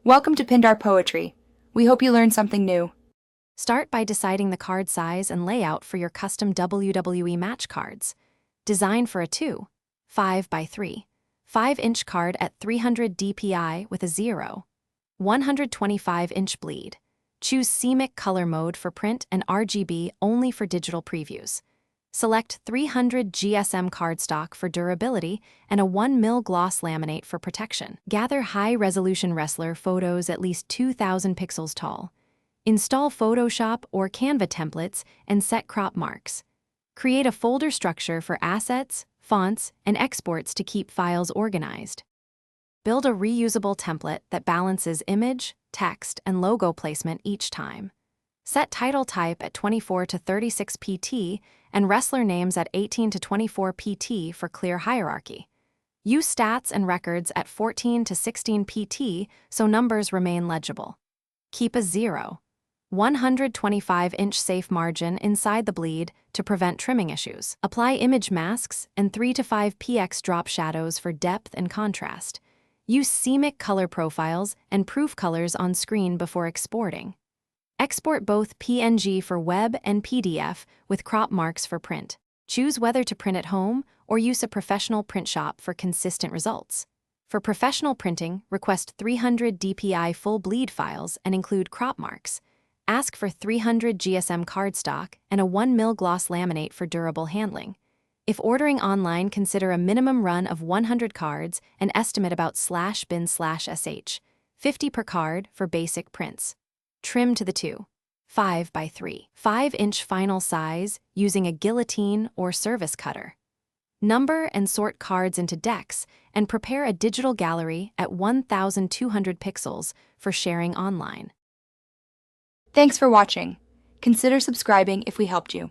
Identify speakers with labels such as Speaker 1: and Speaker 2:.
Speaker 1: Welcome to Pindar Poetry. We hope you learned something new.
Speaker 2: Start by deciding the card size and layout for your custom WWE match cards. Design for a 2.5 by 3, 5-inch card at 300 dpi with a 125-inch bleed. Choose CMYK color mode for print and RGB only for digital previews. Select 300 GSM cardstock for durability and a 1mm gloss laminate for protection. Gather high-resolution wrestler photos at least 2,000 pixels tall. Install Photoshop or Canva templates and set crop marks. Create a folder structure for assets, fonts, and exports to keep files organized. Build a reusable template that balances image, text, and logo placement each time. Set title type at 24 to 36 pt and wrestler names at 18 to 24 pt for clear hierarchy. Use stats and records at 14 to 16 pt so numbers remain legible. Keep a 125-inch safe margin inside the bleed to prevent trimming issues. Apply image masks and 3 to 5 px drop shadows for depth and contrast. Use CMYK color profiles and proof colors on screen before exporting. Export both PNG for web and PDF with crop marks for print. Choose whether to print at home or use a professional print shop for consistent results. For professional printing, request 300 dpi full bleed files and include crop marks. Ask for 300 GSM cardstock and a 1mm gloss laminate for durable handling. If ordering online, consider a minimum run of 100 cards and estimate about /bin/sh, 50 per card for basic prints. Trim to the 2.5 by 3, 5-inch final size using a guillotine or service cutter. Number and sort cards into decks and prepare a digital gallery at 1,200 pixels for sharing online.
Speaker 1: Thanks for watching. Consider subscribing if we helped you.